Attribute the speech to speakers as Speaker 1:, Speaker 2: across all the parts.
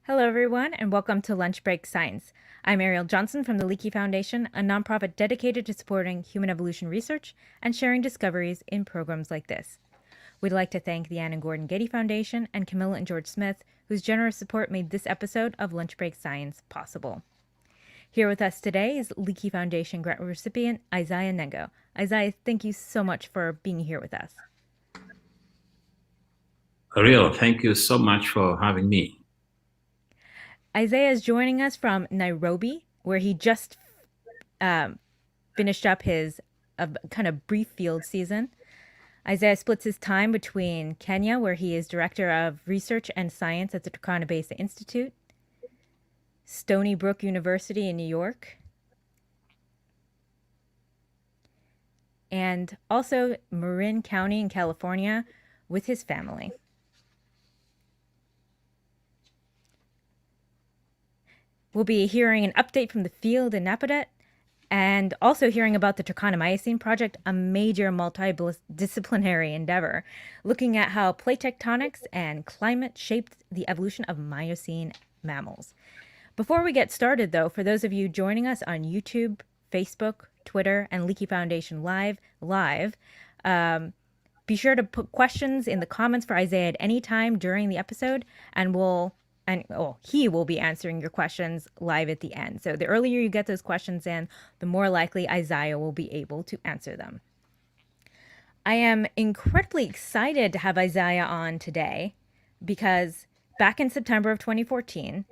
Speaker 1: Hello, everyone, and welcome to Lunch Break Science. I'm Ariel Johnson from the Leakey Foundation, a nonprofit dedicated to supporting human evolution research and sharing discoveries in programs like this. We'd like to thank the Ann and Gordon Getty Foundation and Camilla and George Smith, whose generous support made this episode of Lunch Break Science possible. Here with us today is Leakey Foundation grant recipient Isaiah Nengo. Isaiah, thank you so much for being here with us.
Speaker 2: Ariel, thank you so much for having me.
Speaker 1: Isaiah is joining us from Nairobi, where he just finished up his kind of brief field season. Isaiah splits his time between Kenya, where he is Director of Research and Science at the Turkana Basin Institute, Stony Brook University in New York, and also Marin County in California with his family. We'll be hearing an update from the field in Napadet and also hearing about the Turkana Miocene Project, a major multidisciplinary endeavor looking at how plate tectonics and climate shaped the evolution of Miocene mammals. Before we get started, though, for those of you joining us on YouTube, Facebook, Twitter, and Leakey Foundation Live, be sure to put questions in the comments for Isaiah at any time during the episode, and he will be answering your questions live at the end. So the earlier you get those questions in, the more likely Isaiah will be able to answer them. I am incredibly excited to have Isaiah on today because back in September of 2014,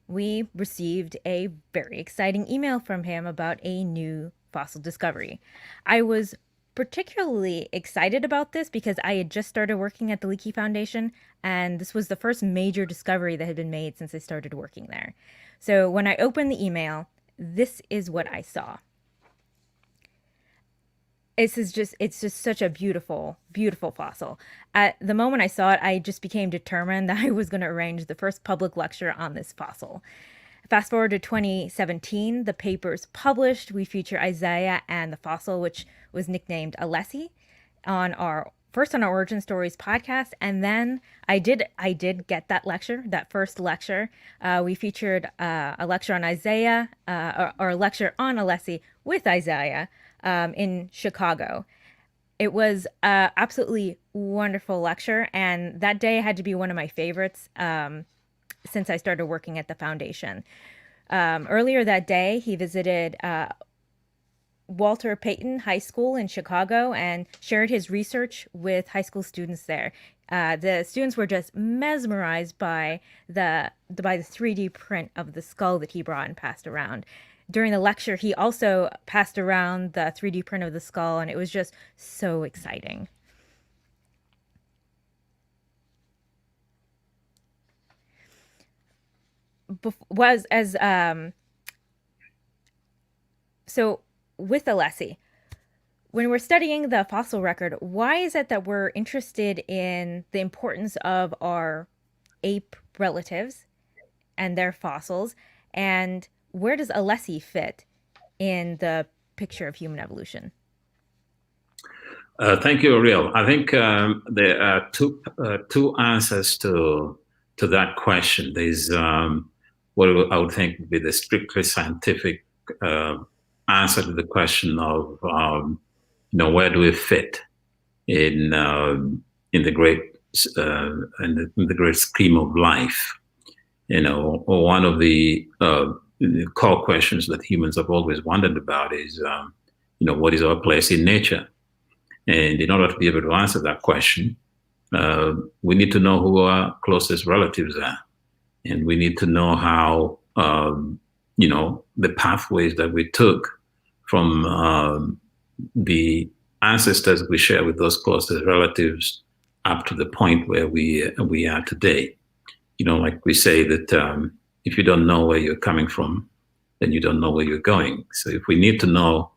Speaker 1: we received a very exciting email from him about a new fossil discovery. I was particularly excited about this because I had just started working at the Leakey Foundation, and this was the first major discovery that had been made since I started working there. So when I opened the email, this is what I saw. It's just such a beautiful, beautiful fossil. At the moment I saw it, I just became determined that I was going to arrange the first public lecture on this fossil. Fast forward to 2017, the paper's published. We feature Isaiah and the fossil, which was nicknamed Alessi, on our Origin Stories podcast, and then I did get that lecture, that first lecture. We featured a lecture on Isaiah, or a lecture on Alessi with Isaiah in Chicago. It was a absolutely wonderful lecture, and that day had to be one of my favorites since I started working at the foundation. Earlier that day, he visited Walter Payton High School in Chicago and shared his research with high school students there. The students were just mesmerized by the 3D print of the skull that he brought and passed around. During the lecture, he also passed around the 3D print of the skull, and it was just so exciting. So with Alessi, when we're studying the fossil record, why is it that we're interested in the importance of our ape relatives and their fossils, and where does Alessi fit in the picture of human evolution?
Speaker 2: Thank you, Ariel. I think there are two answers to that question. There's what I would think would be the strictly scientific answer to the question of where do we fit in the great in the great scheme of life. One of the core questions that humans have always wondered about is what is our place in nature. And in order to be able to answer that question, we need to know who our closest relatives are. And we need to know how, the pathways that we took from the ancestors we share with those closest relatives up to the point where we are today. Like we say that if you don't know where you're coming from, then you don't know where you're going. So if we need to know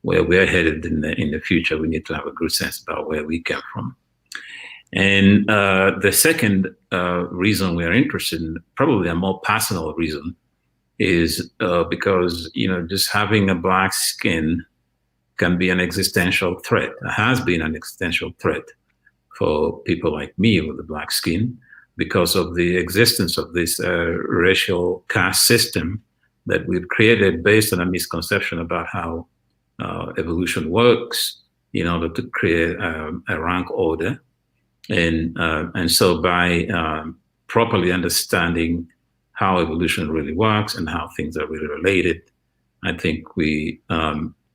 Speaker 2: where we're headed in the future, we need to have a good sense about where we came from. And the second reason we are interested, in, probably a more personal reason, is because just having a black skin can be an existential threat. It has been an existential threat for people like me with a black skin, because of the existence of this racial caste system that we've created based on a misconception about how evolution works in order to create a rank order. And so by properly understanding how evolution really works and how things are really related, I think we are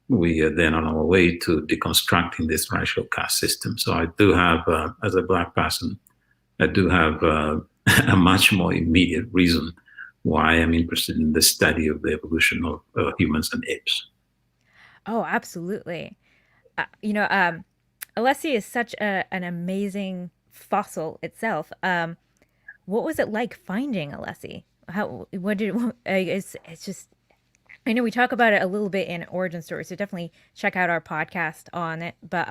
Speaker 2: then on our way to deconstructing this racial caste system. So I do have, as a Black person, I do have a much more immediate reason why I'm interested in the study of the evolution of humans and apes.
Speaker 1: Oh, absolutely. You know, Alessi is such an amazing fossil itself. What was it like finding Alessi? What did, it's just, I know we talk about it a little bit in Origin Story, so definitely check out our podcast on it. But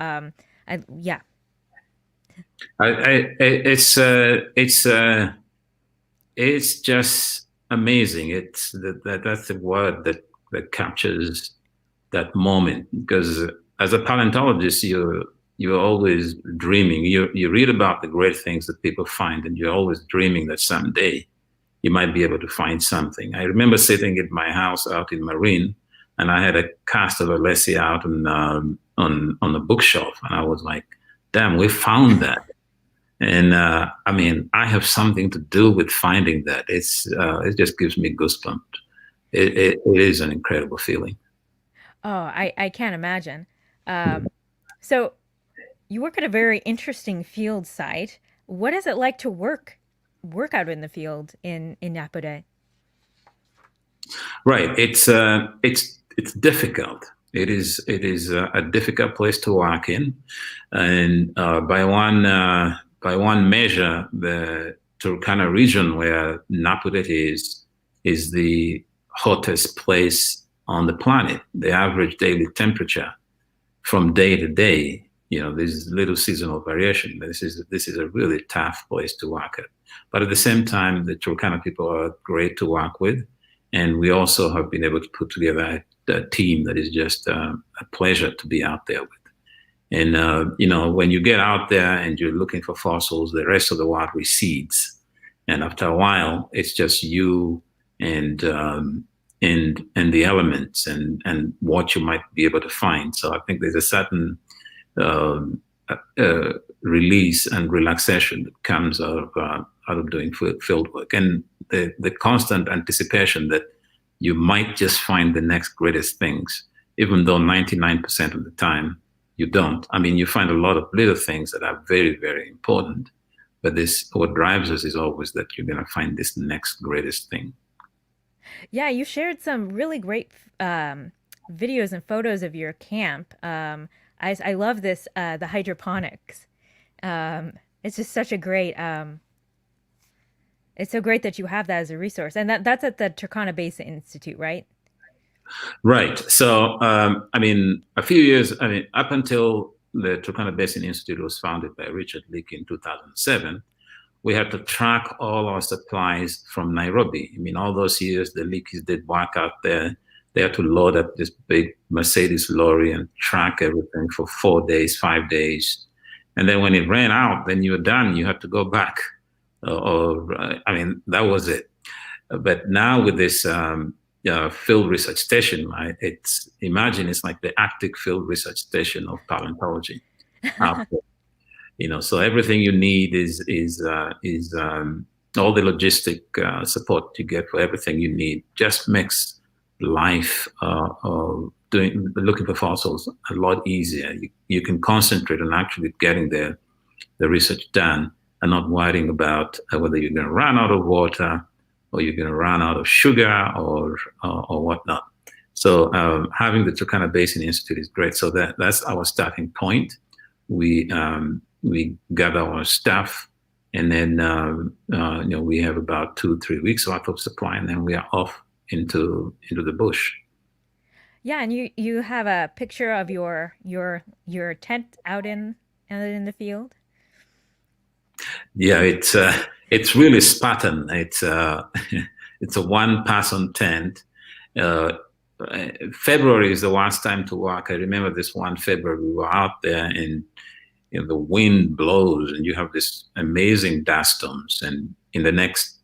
Speaker 1: yeah.
Speaker 2: It's just amazing. It's that's the word that captures that moment, because as a paleontologist, you're always dreaming. You read about the great things that people find, and you're always dreaming that someday you might be able to find something. I remember sitting at my house out in Marine, and I had a cast of Alessi out on the bookshelf, and I was like, "Damn, we found that!" And I mean, I have something to do with finding that. It just gives me goosebumps. It is an incredible feeling.
Speaker 1: Oh, I can't imagine. So you work at a very interesting field site. What is it like to work out in the field in Napoday?
Speaker 2: Right. It's difficult. It is a difficult place to work in, and by one measure, the Turkana region where Napodet is the hottest place on the planet. The average daily temperature from day to day, there's little seasonal variation. This is a really tough place to work at. But at the same time, the Turkana people are great to work with, and we also have been able to put together a team that is just a pleasure to be out there with. And when you get out there and you're looking for fossils, the rest of the world recedes, and after a while, it's just you and the elements and what you might be able to find. So I think there's a certain release and relaxation that comes out of doing field work, and the constant anticipation that you might just find the next greatest things, even though 99% of the time you don't. I mean, you find a lot of little things that are very, very important, but what drives us is always that you're going to find this next greatest thing.
Speaker 1: Yeah, you shared some really great videos and photos of your camp. I love this, the hydroponics. It's just such a great. It's so great that you have that as a resource, and that's at the Turkana Basin Institute, right?
Speaker 2: Right. So, I mean, up until the Turkana Basin Institute was founded by Richard Leakey in 2007, we had to track all our supplies from Nairobi. I mean, all those years, the Leakeys did work out there. They had to load up this big Mercedes lorry and track everything for 4 days, 5 days. And then when it ran out, then you were done. You had to go back. That was it. But now with this field research station, right? It's like the Arctic Field Research Station of paleontology out there. So everything you need is all the logistic support you get for everything you need just makes life looking for fossils a lot easier. You can concentrate on actually getting the research done and not worrying about whether you're going to run out of water or you're going to run out of sugar or whatnot. So having the Turkana Basin Institute is great. So that's our starting point. We gather our staff, and then we have about 2-3 weeks worth of supply, and then we are off into the bush.
Speaker 1: Yeah, and you have a picture of your tent out in the field.
Speaker 2: Yeah, it's really Spartan. It's it's a one-person tent. February is the worst time to work. I remember this one February we were out there, and the wind blows and you have this amazing dust storms, and in the next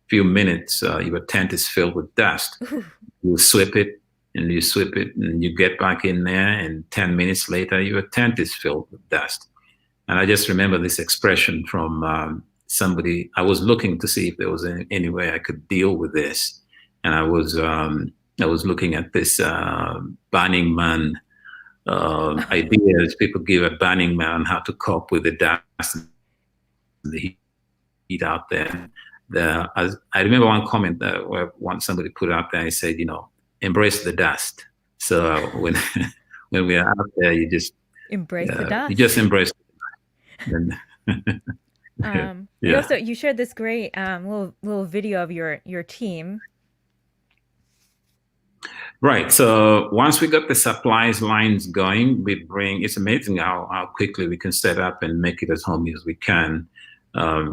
Speaker 2: few minutes, your tent is filled with dust. You sweep it and you sweep it and you get back in there, and 10 minutes later, your tent is filled with dust. And I just remember this expression from somebody. I was looking to see if there was any way I could deal with this. And I was looking at this Burning Man ideas people give at Burning Man, how to cope with the dust and the heat out there. I remember one comment where somebody put out there, he said, embrace the dust. So when we are out there, you just
Speaker 1: embrace the dust.
Speaker 2: You just embrace it.
Speaker 1: You shared this great little video of your team.
Speaker 2: Right. So once we got the supplies lines going, it's amazing how quickly we can set up and make it as homey as we can.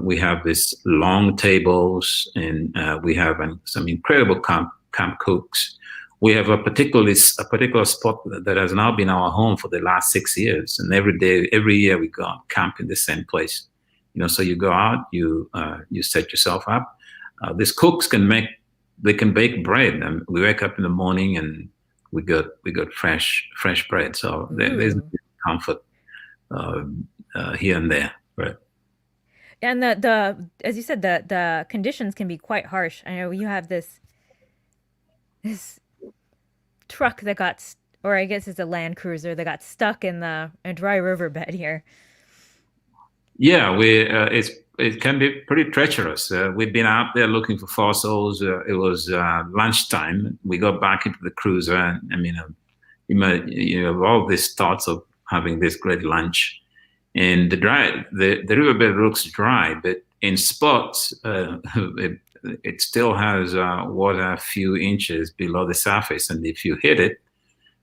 Speaker 2: We have these long tables, and we have some incredible camp cooks. We have a particular spot that has now been our home for the last 6 years. And every year we go out camp in the same place. So you go out, you set yourself up. These cooks can bake bread. And we wake up in the morning and we got fresh bread. So there's comfort here and there, right?
Speaker 1: And as you said, the conditions can be quite harsh. I know you have this truck that or I guess it's a Land Cruiser that got stuck in a dry riverbed here.
Speaker 2: Yeah, it can be pretty treacherous. We've been out there looking for fossils. It was lunchtime. We got back into the cruiser, and you have all these thoughts of having this great lunch. And the riverbed looks dry, but in spots, it still has water a few inches below the surface. And if you hit it,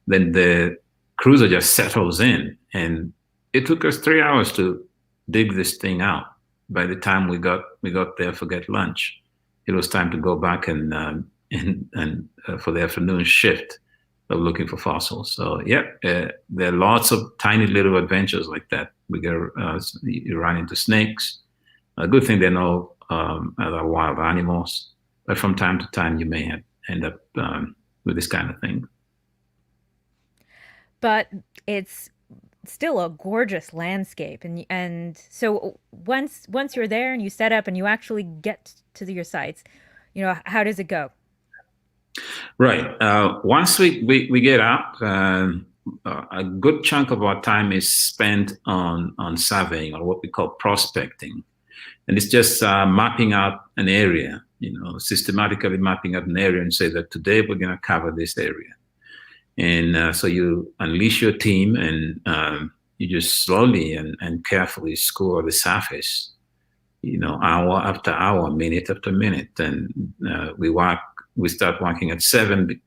Speaker 2: then the cruiser just settles in. And it took us 3 hours to dig this thing out. By the time we got there for get lunch, it was time to go back and for the afternoon shift of looking for fossils. So there are lots of tiny little adventures like that. You run into snakes. A good thing they know other wild animals, but from time to time you may end up with this kind of thing.
Speaker 1: But it's still a gorgeous landscape, and so once you're there and you set up and you actually get to your sites, how does it go?
Speaker 2: Right. Once we get out, a good chunk of our time is spent on surveying, or what we call prospecting. And it's just mapping out an area, systematically mapping out an area and say that today we're going to cover this area. And so you unleash your team and you just slowly and carefully score the surface, hour after hour, minute after minute. And we start working at 7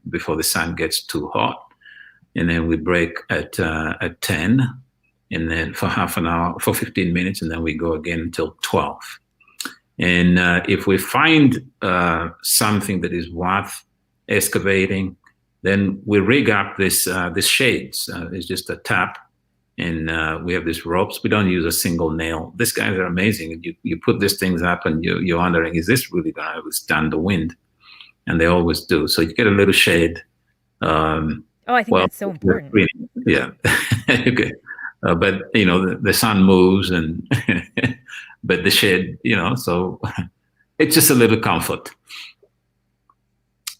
Speaker 2: before the sun gets too hot. And then we break at 10, and then for half an hour, for 15 minutes, and then we go again until 12. And if we find something that is worth excavating, then we rig up this shades. It's just a tap, and we have these ropes. We don't use a single nail. These guys are amazing. You put these things up, and you're wondering, is this really going to withstand the wind? And they always do. So you get a little shade.
Speaker 1: I think that's so important.
Speaker 2: Yeah. Okay. But the sun moves, and but the shade, so it's just a little comfort.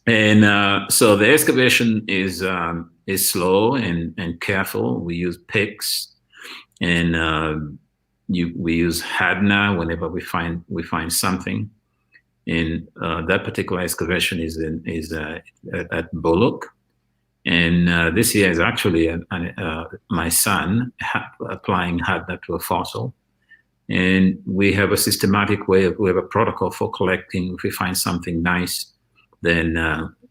Speaker 2: And so the excavation is slow and careful. We use picks, and we use Hadna whenever we find something. And that particular excavation is at Bullock. And this year is actually my son applying Hadna to a fossil. And we have a systematic way we have a protocol for collecting. If we find something nice, then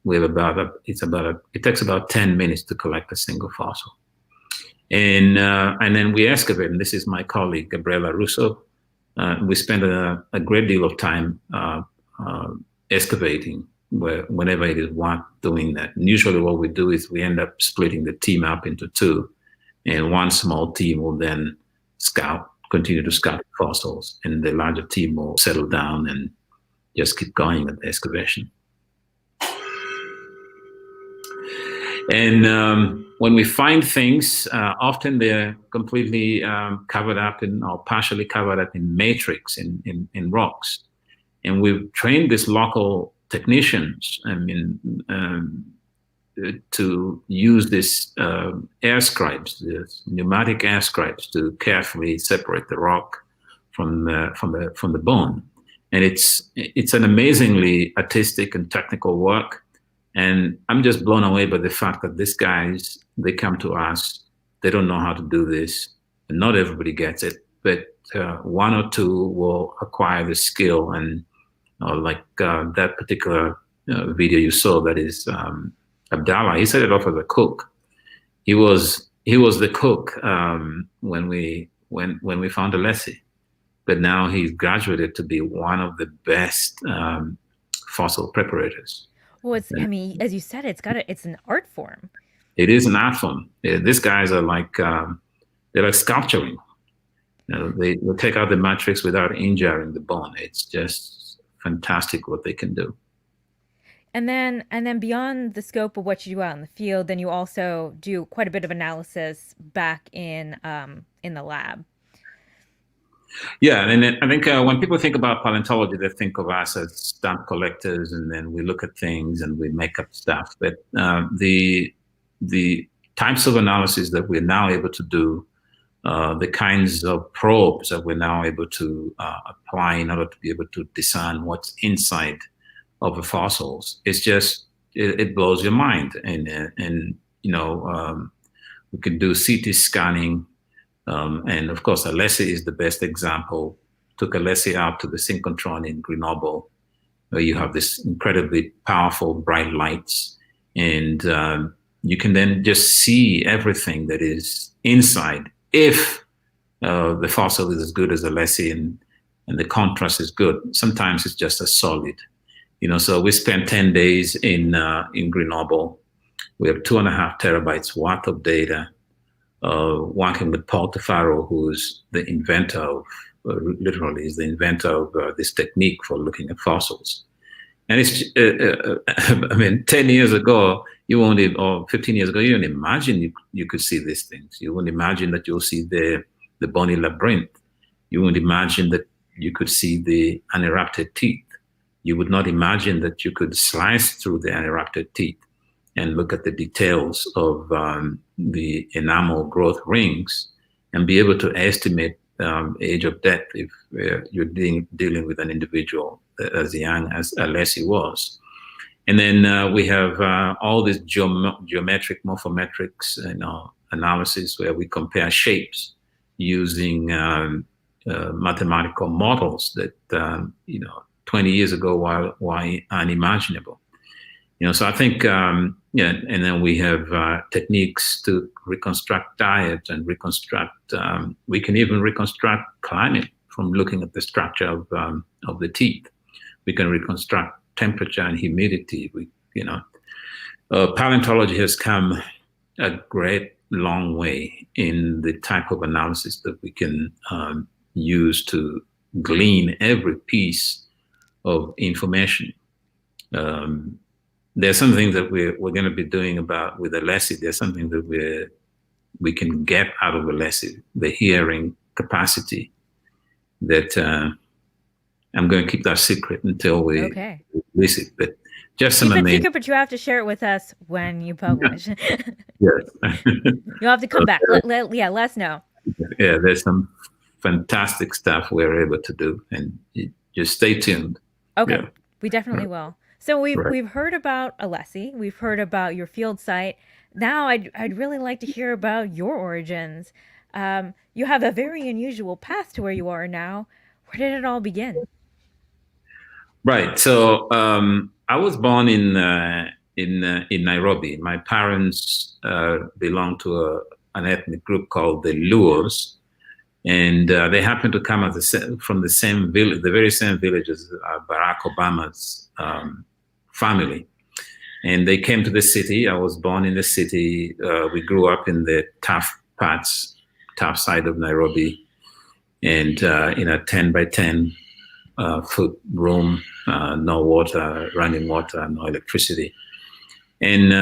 Speaker 2: we have it takes about 10 minutes to collect a single fossil. And then we excavate, and this is my colleague, Gabriela Russo. We spend a great deal of time excavating whenever it is worth doing that. And usually what we do is we end up splitting the team up into two, and one small team will then continue to scout fossils, and the larger team will settle down and just keep going with the excavation. And when we find things, often they're completely covered up or partially covered up in matrix, in rocks. And we've trained these local technicians, to use these air scribes, these pneumatic air scribes, to carefully separate the rock from the bone. And it's an amazingly artistic and technical work. And I'm just blown away by the fact that these guys, they come to us, they don't know how to do this. And not everybody gets it, but one or two will acquire the skill. And like that particular video you saw, that is Abdallah, he started off as a cook. He was the cook when we found Alessi, but now he's graduated to be one of the best fossil preparators.
Speaker 1: Well, I mean, as you said, it's an art form.
Speaker 2: It is an art form. These guys are like they're like sculpturing. They take out the matrix without injuring the bone. It's just fantastic what they can do.
Speaker 1: And then beyond the scope of what you do out in the field, then you also do quite a bit of analysis back in the lab.
Speaker 2: Yeah, and I think when people think about paleontology, they think of us as stamp collectors, and then we look at things and we make up stuff. But the types of analysis that we're now able to do, the kinds of probes that we're now able to apply in order to be able to discern what's inside of the fossils, it's just it blows your mind. And we can do CT scanning. And of course, Alessi is the best example. Took Alessi out to the synchrotron in Grenoble, where you have this incredibly powerful bright lights, and you can then just see everything that is inside. If the fossil is as good as Alessi and the contrast is good, sometimes it's just a solid. So we spent 10 days in Grenoble. We have 2.5 terabytes worth of data. Working with Paul Tafaro, who's the inventor of, literally is the inventor of this technique for looking at fossils. And it's, 10 years ago, or 15 years ago, you wouldn't imagine you could see these things. You wouldn't imagine that you'll see the bony labyrinth. You wouldn't imagine that you could see the unerupted teeth. You would not imagine that you could slice through the unerupted teeth and look at the details of the enamel growth rings and be able to estimate age of death if you're dealing with an individual as young as Alessi was. And then we have all this geometric morphometrics analysis where we compare shapes using mathematical models that 20 years ago were unimaginable. So I think, and then we have techniques to reconstruct diet and we can even reconstruct climate from looking at the structure of the teeth. We can reconstruct temperature and humidity. Paleontology has come a great long way in the type of analysis that we can use to glean every piece of information. There's something that we're going to be doing with Alessi. There's something that we can get out of Alessi, the hearing capacity that I'm going to keep that secret until we release it. But just some amazing.
Speaker 1: Secret, but you have to share it with us when you publish.
Speaker 2: Yes.
Speaker 1: You'll have to come back. Let us know.
Speaker 2: Yeah, there's some fantastic stuff we're able to do, and just stay tuned.
Speaker 1: Okay, yeah. We definitely will. So we've heard about Alessi, we've heard about your field site. Now I'd really like to hear about your origins. You have a very unusual path to where you are now. Where did it all begin?
Speaker 2: Right. So I was born in Nairobi. My parents belonged to an ethnic group called the Luos, and they happened to come from the same village, the very same village as Barack Obama's family. And they came to the city. I was born in the city. We grew up in the tough parts, top side of Nairobi, and in a 10 by 10 foot room, no water, running water, no electricity. And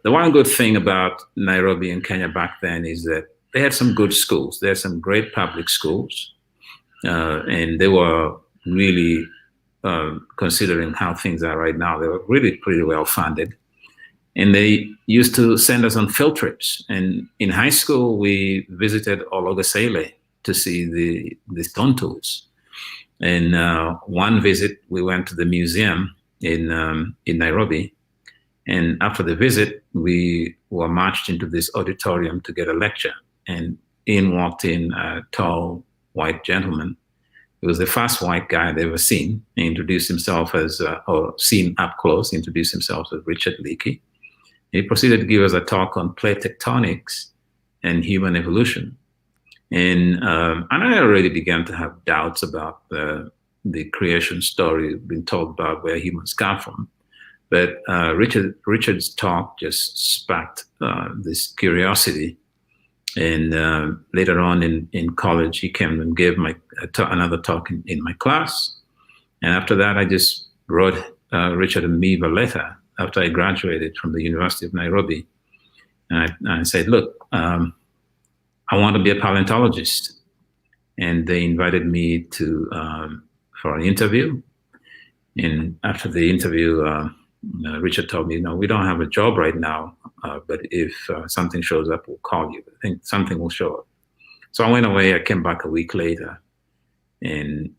Speaker 2: the one good thing about Nairobi and Kenya back then is that they had some good schools. They had some great public schools, and they were really, considering how things are right now, they were really pretty well funded. And they used to send us on field trips. And in high school, we visited Ologosele to see the stone tools. And one visit, we went to the museum in Nairobi. And after the visit, we were marched into this auditorium to get a lecture. And in walked in a tall white gentleman. He was the first white guy I'd ever seen. He introduced himself as, or seen up close, introduced himself as Richard Leakey. He proceeded to give us a talk on plate tectonics and human evolution. And I already began to have doubts about the creation story being told about where humans come from. But Richard's talk just sparked this curiosity. And later on in college, he came and gave another talk in my class. And after that, I just wrote Richard and me a letter after I graduated from the University of Nairobi. And I said, look, I want to be a paleontologist. And they invited me for an interview. And after the interview, Richard told me, no, we don't have a job right now, but if something shows up, we'll call you. I think something will show up. So I went away. I came back a week later, and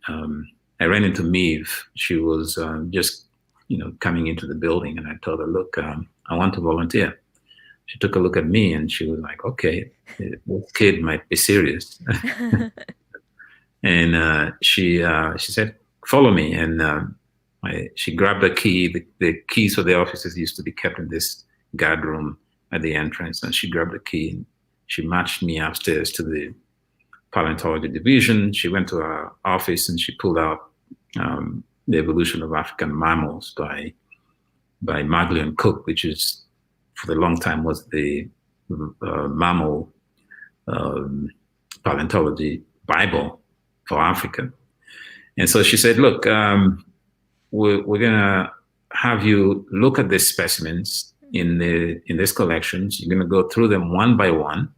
Speaker 2: I ran into Meave. She was just, coming into the building, and I told her, look, I want to volunteer. She took a look at me, and she was like, okay, this kid might be serious. And she said, follow me. And she grabbed a key. The keys for the offices used to be kept in this guard room at the entrance. And she grabbed the key and she marched me upstairs to the paleontology division. She went to our office and she pulled out the evolution of African mammals by Magley and Cook, which is, for the long time, was the mammal paleontology Bible for Africa. And so she said, look, we're going to have you look at the specimens in these collections. You're going to go through them one by one,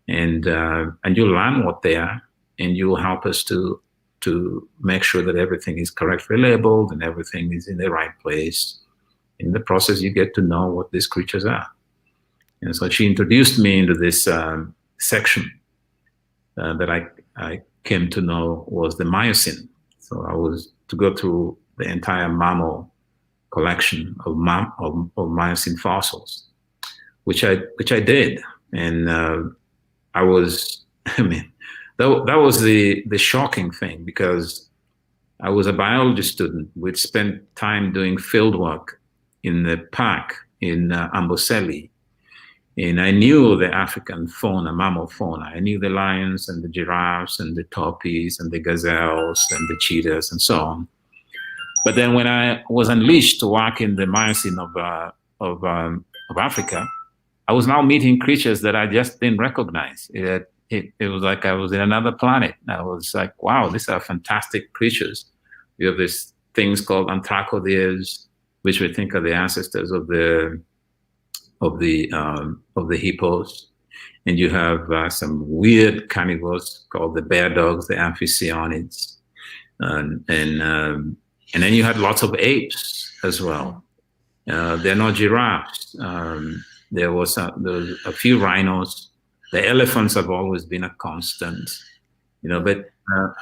Speaker 2: and you'll learn what they are, and you'll help us to make sure that everything is correctly labeled and everything is in the right place. In the process, you get to know what these creatures are. And so she introduced me into this section that I came to know was the Miocene. So I was to go through the entire mammal collection of Miocene fossils, which I did, and I was, that was the shocking thing, because I was a biology student. We'd spent time doing field work in the park in Amboseli, and I knew the African fauna, mammal fauna. I knew the lions and the giraffes and the tortoises and the gazelles and the cheetahs and so on. But then when I was unleashed to work in the Miocene of Africa, I was now meeting creatures that I just didn't recognize. It was like I was in another planet. I was like, wow, these are fantastic creatures. You have these things called anthracotheres, which we think are the ancestors of the hippos. And you have some weird carnivores called the bear dogs, the amphicyonids. And then you had lots of apes as well. There are no giraffes. There was a few rhinos. The elephants have always been a constant, but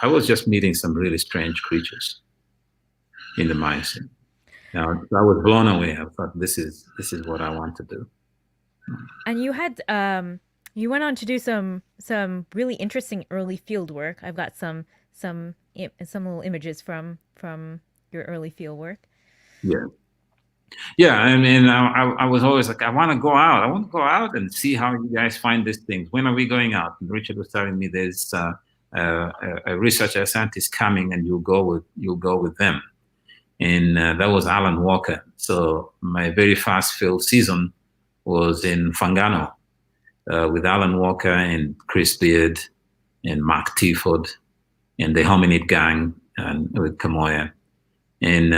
Speaker 2: I was just meeting some really strange creatures in the Miocene. Now, I was blown away. I thought, this is what I want to do.
Speaker 1: And you had you went on to do some really interesting early field work. I've got some little images from your early field work.
Speaker 2: Yeah. I mean, I was always like, I want to go out. I want to go out and see how you guys find these things. When are we going out? And Richard was telling me there's a researcher, a scientist coming, and you'll go with them. And that was Alan Walker. So my very first field season was in Fangano. with Alan Walker and Chris Beard and Mark Tiford and the Hominid Gang and with Kamoya. And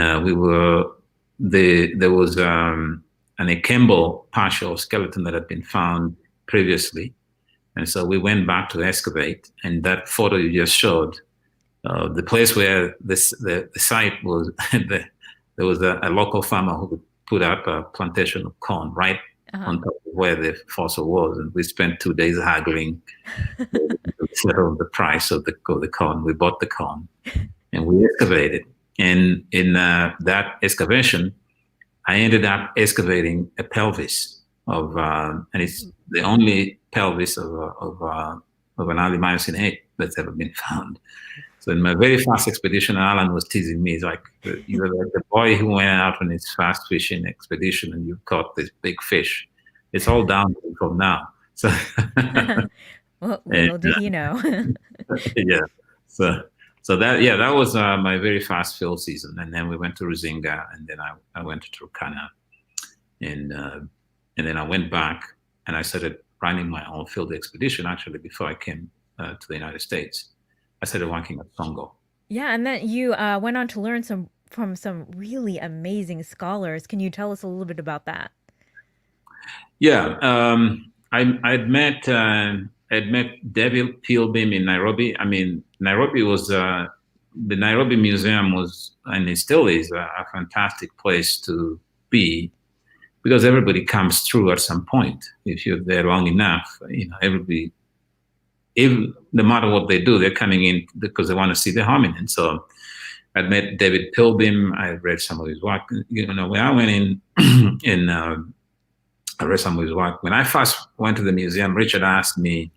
Speaker 2: there was an Akimbo partial skeleton that had been found previously. And so we went back to excavate, and that photo you just showed, the place where the site was, there was a local farmer who put up a plantation of corn right on top of where the fossil was, and we spent 2 days haggling to settle the price of the corn. We bought the corn, and we excavated. And in that excavation, I ended up excavating a pelvis of, and it's the only pelvis of an early Miocene ape that's ever been found. So in my very first expedition, Alan was teasing me. He's like, "You're like the boy who went out on his fast fishing expedition, and you caught this big fish. It's all downhill from now." So,
Speaker 1: Well, little did he know.
Speaker 2: yeah. So that was my very first field season, and then we went to Ruzinga, and then I went to Turkana, and then I went back and I started running my own field expedition. Actually, before I came to the United States, I started working at Songo.
Speaker 1: Yeah, and then you went on to learn from some really amazing scholars. Can you tell us a little bit about that?
Speaker 2: Yeah, I'd met David Pilbeam in Nairobi. I mean, Nairobi was the Nairobi Museum was, and it still is, a fantastic place to be because everybody comes through at some point. If you're there long enough, everybody, even no matter what they do, they're coming in because they want to see the hominin. So I'd met David Pilbeam. I read some of his work. When I went in, I read some of his work. When I first went to the museum, Richard asked me,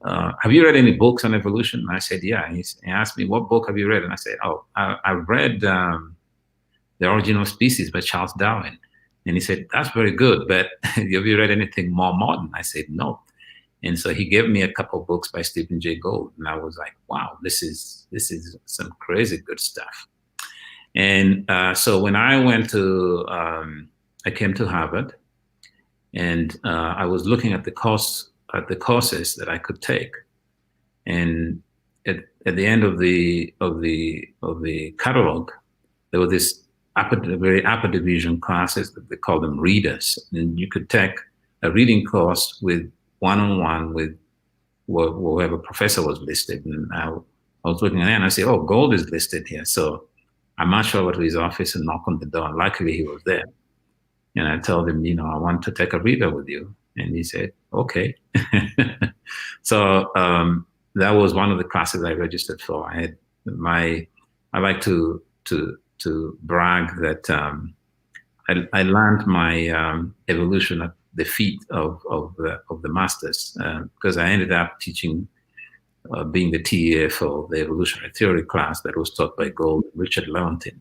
Speaker 2: "Have you read any books on evolution?" And I said, "Yeah." And he asked me, "What book have you read?" And I said, "Oh, I read The Origin of Species by Charles Darwin." And he said, "That's very good, but have you read anything more modern?" I said, "No." And so he gave me a couple of books by Stephen Jay Gould, and I was like, "Wow, this is some crazy good stuff." And so when I went to, I came to Harvard, and I was looking at the courses that I could take, and at the end of the catalog, there were this very upper division classes that they call them readers, and you could take a reading course with one-on-one with whoever professor was listed. And I was looking at it and I said, "Oh, Gold is listed here." So I marched over to his office and knocked on the door. And luckily he was there. And I told him, "I want to take a reader with you." And he said, "Okay." So that was one of the classes I registered for. I like to brag that I learned my evolution at the feet of the masters because I ended up teaching, being the TA for the evolutionary theory class that was taught by Gould and Richard Lewontin.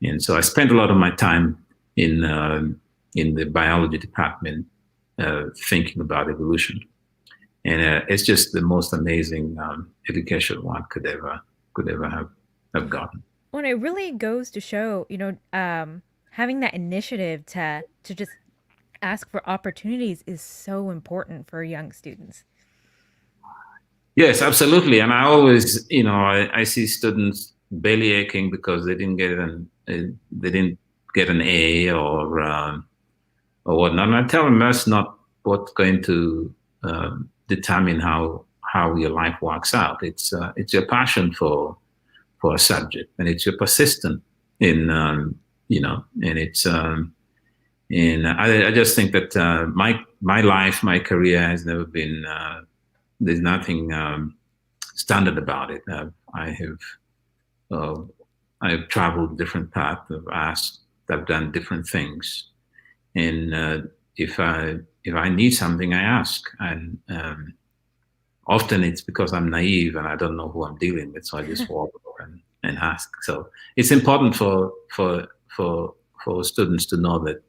Speaker 2: And so I spent a lot of my time in the biology department thinking about evolution. And it's just the most amazing education one could ever have gotten.
Speaker 1: Well, it really goes to show, having that initiative to just ask for opportunities is so important for young students.
Speaker 2: Yes, absolutely. And I always, I see students belly aching because they didn't get an A or whatnot. And I tell them that's not what's going to determine how your life works out. It's your passion for a subject, and it's your persistence in and it's and I just think that my life, my career has never been. There's nothing standard about it. I've traveled different paths. I've done different things, and if I need something, I ask, and often it's because I'm naive and I don't know who I'm dealing with, so I just walk over and ask. So it's important for students to know that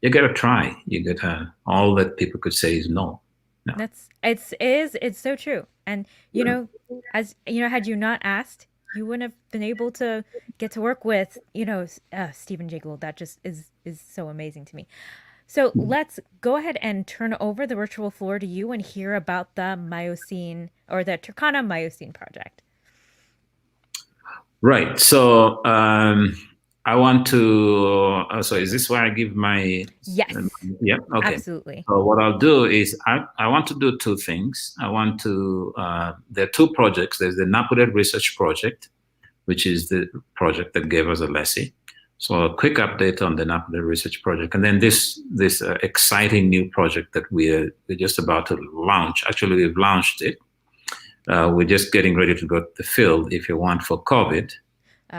Speaker 2: you gotta try. You gotta. All that people could say is no. No.
Speaker 1: It's so true. And as had you not asked, you wouldn't have been able to get to work with Stephen Jay Gould. That just is so amazing to me. So let's go ahead and turn over the virtual floor to you and hear about the Miocene or the Turkana Miocene project.
Speaker 2: Right. So I want to. So is this where I give my?
Speaker 1: Yes,
Speaker 2: Yeah. Okay.
Speaker 1: absolutely.
Speaker 2: So what I'll do is I want to do two things. I want to. There are two projects. There's the Napudet Research Project, which is the project that gave us a LESI. So a quick update on the Napudet Research Project, and then this exciting new project that we're just about to launch. Actually, we've launched it. We're just getting ready to go to the field. If you want for COVID,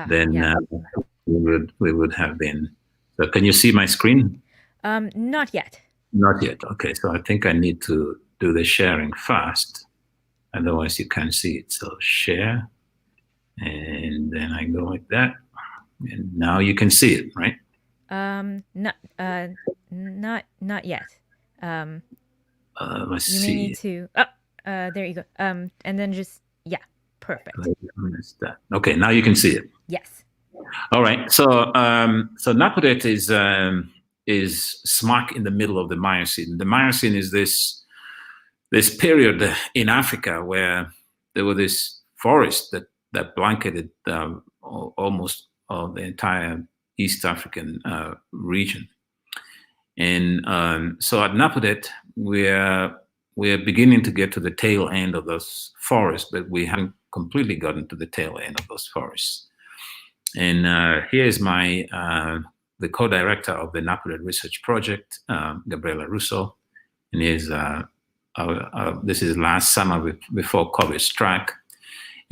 Speaker 2: then
Speaker 1: Yeah.
Speaker 2: we would have been. So can you see my screen?
Speaker 1: Not yet.
Speaker 2: Not yet. Okay, so I think I need to do the sharing first, otherwise you can't see it. So share, and then I go like that, and now you can see it, right?
Speaker 1: Not yet.
Speaker 2: Let's
Speaker 1: You may
Speaker 2: see.
Speaker 1: need to. Oh, there you go. And then just yeah, perfect.
Speaker 2: Okay, now you can see it.
Speaker 1: Yes.
Speaker 2: All right. So Napudet is smack in the middle of the Miocene. The Miocene is this period in Africa where there were this forest that blanketed almost the entire East African region. And so at Napudet, we're beginning to get to the tail end of those forests, but we haven't completely gotten to the tail end of those forests. And here's my the co-director of the Napudet Research Project, Gabriela Russo, and here's this is last summer before COVID struck.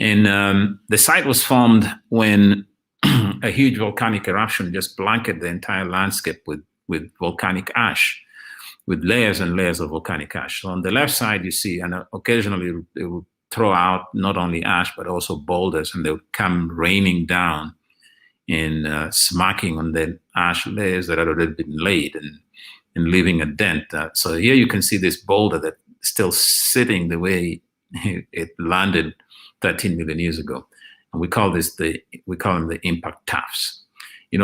Speaker 2: And the site was formed when a huge volcanic eruption just blanketed the entire landscape with volcanic ash, with layers and layers of volcanic ash. So on the left side, you see, and occasionally it will throw out not only ash, but also boulders, and they would come raining down and smacking on the ash layers that had already been laid and leaving a dent. So here you can see this boulder that's still sitting the way it landed 13 million years ago. And we call them the impact tuffs.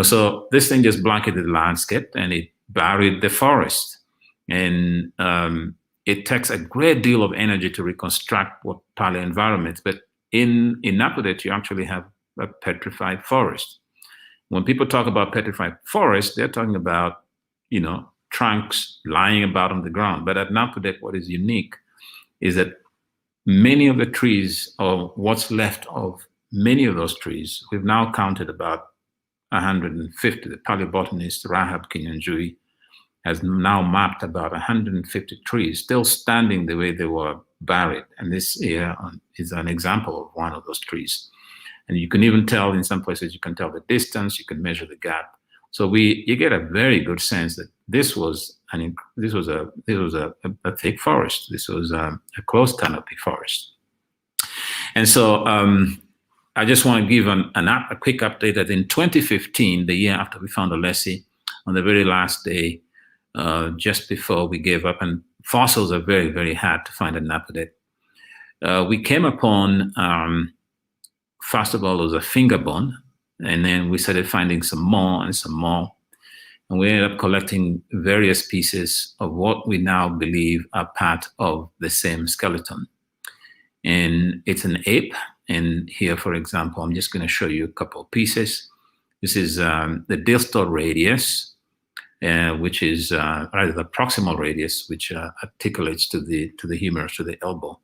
Speaker 2: So this thing just blanketed the landscape and it buried the forest. And it takes a great deal of energy to reconstruct what paleo environments. But in Napudet, you actually have a petrified forest. When people talk about petrified forest, they're talking about, trunks lying about on the ground. But at Napudet, what is unique is that many of the trees, or what's left of many of those trees, we've now counted about 150. The paleobotanist Rahab Kinyanjui has now mapped about 150 trees still standing the way they were buried. And this here is an example of one of those trees. And you can even tell in some places, you can tell the distance, you can measure the gap. So you get a very good sense that this was a thick forest. This was a close canopy forest. And so I just want to give a quick update that in 2015, the year after we found Alessi, on the very last day, just before we gave up, and fossils are very, very hard to find in Napudet, we came upon, first of all, it was a finger bone, and then we started finding some more and some more. And we ended up collecting various pieces of what we now believe are part of the same skeleton. And it's an ape. And here, for example, I'm just going to show you a couple of pieces. This is the distal radius, which is rather the proximal radius, which articulates to the humerus, to the elbow.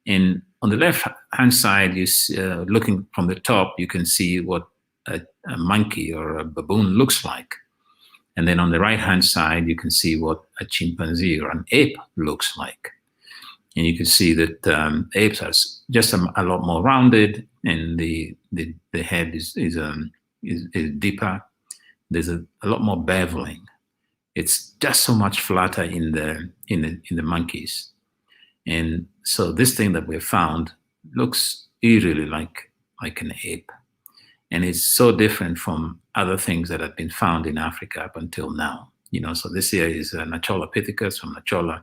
Speaker 2: And on the left-hand side, you see, looking from the top, you can see what a monkey or a baboon looks like. And then on the right-hand side, you can see what a chimpanzee or an ape looks like. And you can see that apes are just a lot more rounded, and the head is deeper. There's a lot more beveling. It's just so much flatter in the monkeys. And so this thing that we found looks eerily like an ape. And it's so different from other things that have been found in Africa up until now. So this here is Nachola pithecus from Nachola.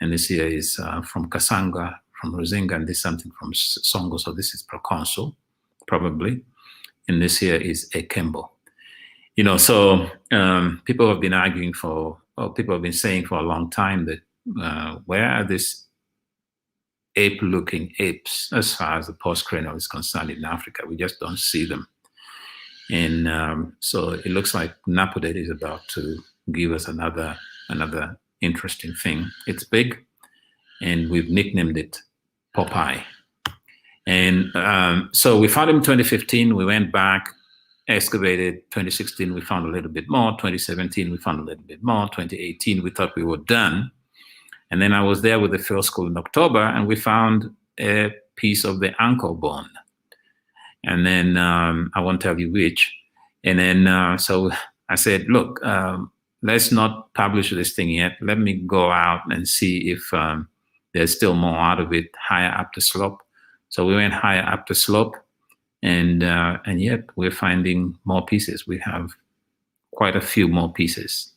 Speaker 2: And this here is from Kasanga, from Ruzinga, and this is something from Songo. So this is proconsul, probably. And this here is Ekembo. So people have been arguing for people have been saying for a long time that where are these ape-looking apes as far as the postcranial is concerned in Africa? We just don't see them. And so it looks like Napodate is about to give us another interesting thing. It's big, and we've nicknamed it Popeye. And so we found him in 2015. We went back, excavated. 2016, we found a little bit more. 2017, we found a little bit more. 2018, we thought we were done. And then I was there with the field school in October, and we found a piece of the ankle bone. And then I won't tell you which. And then so I said, look, let's not publish this thing yet. Let me go out and see if there's still more out of it higher up the slope. So we went higher up the slope, and yet we're finding more pieces. We have quite a few more pieces.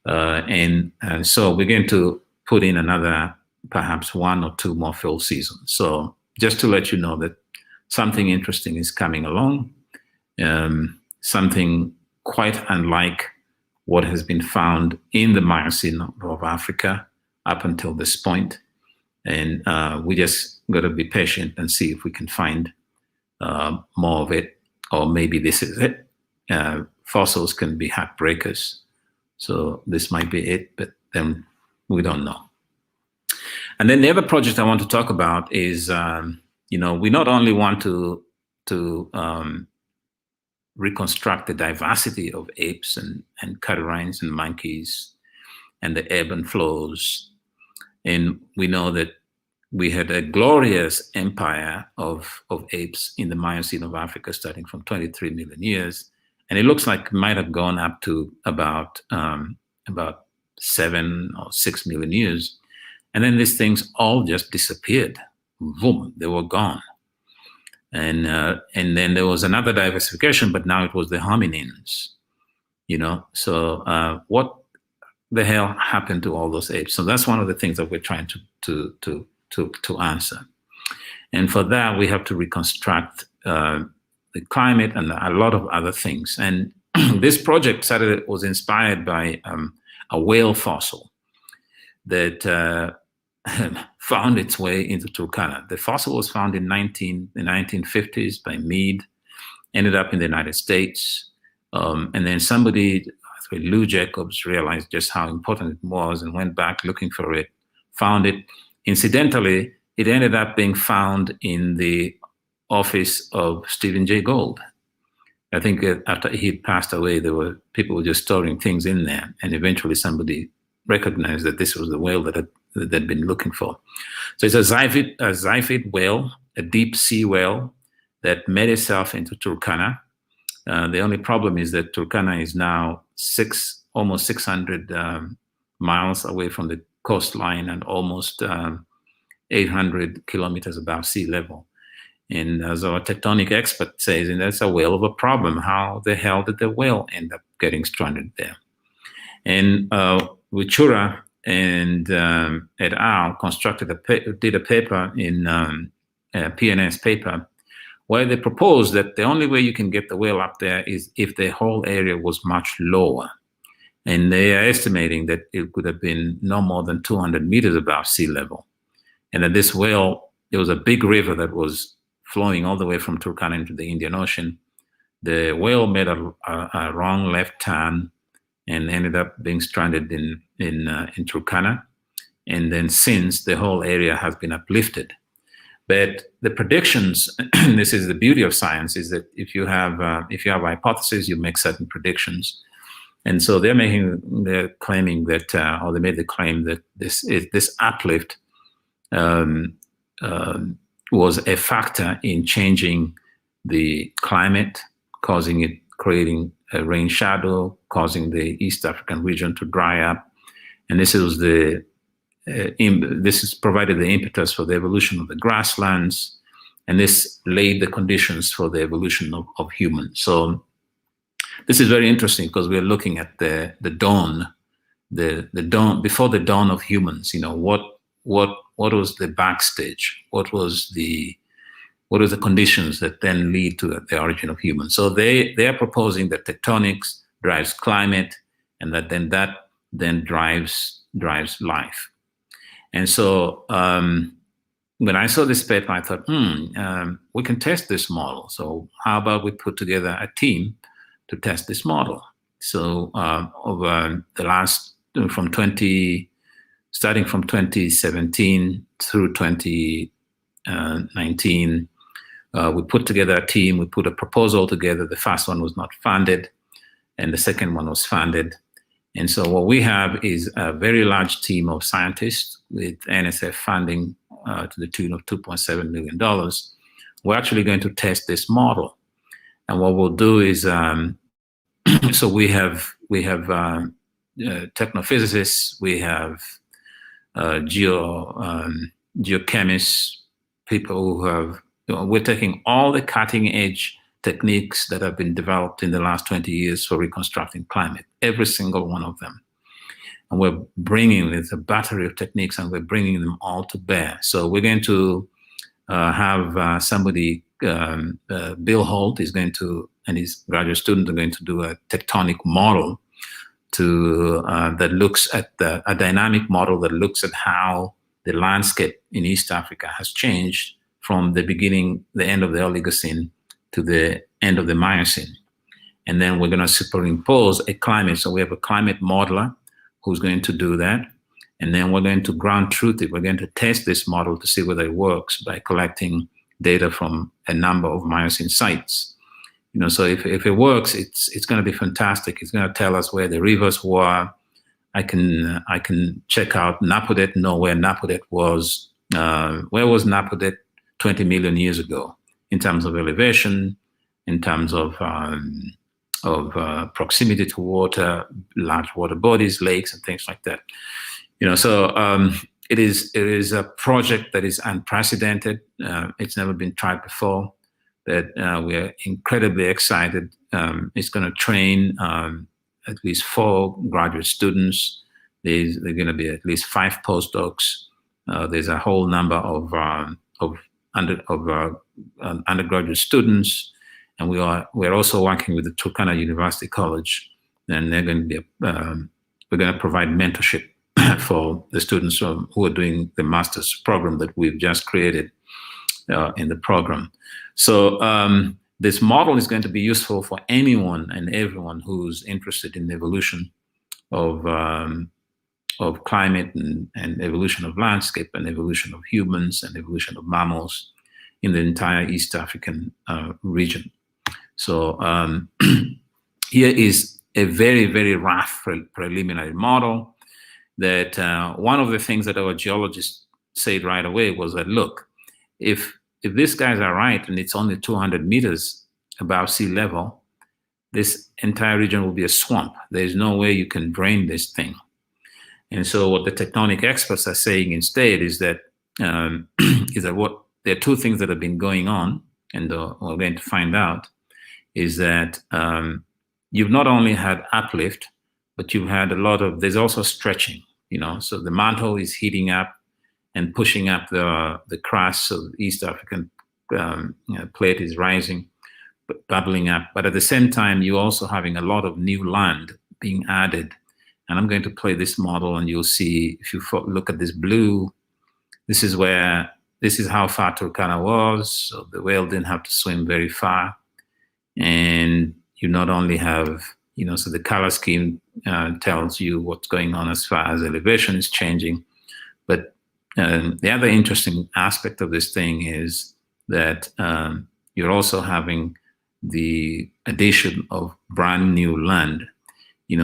Speaker 2: And so we're going to put in another, perhaps 1 or 2 more field seasons. So just to let you know that something interesting is coming along, something quite unlike what has been found in the Miocene of Africa up until this point. And we just got to be patient and see if we can find more of it, or maybe this is it. Fossils can be heartbreakers. So this might be it, but then we don't know. And then the other project I want to talk about is, we not only want to reconstruct the diversity of apes and catarrhines and monkeys and the ebb and flows. And we know that we had a glorious empire of apes in the Miocene of Africa starting from 23 million years. And it looks like it might have gone up to about 7 or 6 million years. And then these things all just disappeared. Boom, they were gone. And then there was another diversification, but now it was the hominins, So what the hell happened to all those apes? So that's one of the things that we're trying to answer. And for that, we have to reconstruct the climate and a lot of other things. And this project was inspired by a whale fossil that found its way into Turkana. The fossil was found in the 1950s by Mead, ended up in the United States. And then somebody, Lou Jacobs, realized just how important it was and went back looking for it, found it. Incidentally, it ended up being found in the office of Stephen Jay Gould. I think after he passed away, people were just storing things in there. And eventually somebody recognized that this was the whale that they'd been looking for. So it's a xyphid whale, a deep sea whale that made itself into Turkana. The only problem is that Turkana is now almost 600 miles away from the coastline and almost 800 kilometers above sea level. And as our tectonic expert says, and that's a whale of a problem. How the hell did the whale end up getting stranded there? And Wichura and et al. Did a paper in PNS paper where they proposed that the only way you can get the whale up there is if the whole area was much lower. And they are estimating that it could have been no more than 200 meters above sea level. And that this whale, there was a big river that was flowing all the way from Turkana into the Indian Ocean. The whale made a wrong left turn and ended up being stranded in Turkana. And then since, the whole area has been uplifted. But the predictions, this is the beauty of science, is that if you have a hypothesis, you make certain predictions. And so they're claiming that, or they made the claim that this uplift was a factor in changing the climate, creating a rain shadow, causing the East African region to dry up. And this has provided the impetus for the evolution of the grasslands, and this laid the conditions for the evolution of humans. So this is very interesting because we're looking at the dawn, the dawn before the dawn of humans. What was the backstage? What was the conditions that then lead to the origin of humans? So they are proposing that tectonics drives climate, and that then drives life. And so when I saw this paper, I thought, we can test this model. So how about we put together a team to test this model? So over the last, starting from 2017 through 2019, we put together a team, we put a proposal together. The first one was not funded, and the second one was funded. And so what we have is a very large team of scientists with NSF funding to the tune of $2.7 million. We're actually going to test this model. And what we'll do is, so we have technophysicists, we have geochemists, people who have, we're taking all the cutting edge techniques that have been developed in the last 20 years for reconstructing climate, every single one of them. And we're bringing with a battery of techniques, and we're bringing them all to bear. So we're going to have somebody, Bill Holt is going to, and his graduate student are going to do a tectonic model that looks at a dynamic model that looks at how the landscape in East Africa has changed from the beginning, the end of the Oligocene to the end of the Miocene. And then we're going to superimpose a climate. So we have a climate modeler who's going to do that. And then we're going to ground truth it. We're going to test this model to see whether it works by collecting data from a number of Miocene sites. So if it works, it's going to be fantastic. It's going to tell us where the rivers were. I can check out Napodet, know where Napodet was. Where was Napodet 20 million years ago in terms of elevation, in terms of proximity to water, large water bodies, lakes, and things like that. So it is a project that is unprecedented. It's never been tried before. That we are incredibly excited. It's going to train at least 4 graduate students. There's going to be at least 5 postdocs. There's a whole number of undergraduate students, and we're also working with the Turkana University College, and they're going to be we're going to provide mentorship for the students who are doing the master's program that we've just created in the program. So this model is going to be useful for anyone and everyone who's interested in the evolution of climate and evolution of landscape and evolution of humans and evolution of mammals in the entire East African region. So here is a very, very rough preliminary model that one of the things that our geologists said right away was that, look, if these guys are right and it's only 200 meters above sea level, this entire region will be a swamp. There's no way you can drain this thing. And so what the tectonic experts are saying instead is that there are 2 things that have been going on, and we're going to find out, is that you've not only had uplift, but you've had there's also stretching, so the mantle is heating up and pushing up the crust, so the East African plate is rising, bubbling up. But at the same time, you're also having a lot of new land being added. And I'm going to play this model, and you'll see, if you look at this blue, this is how far Turkana was. So the whale didn't have to swim very far. And you not only have, so the color scheme tells you what's going on as far as elevation is changing. But the other interesting aspect of this thing is that you're also having the addition of brand new land.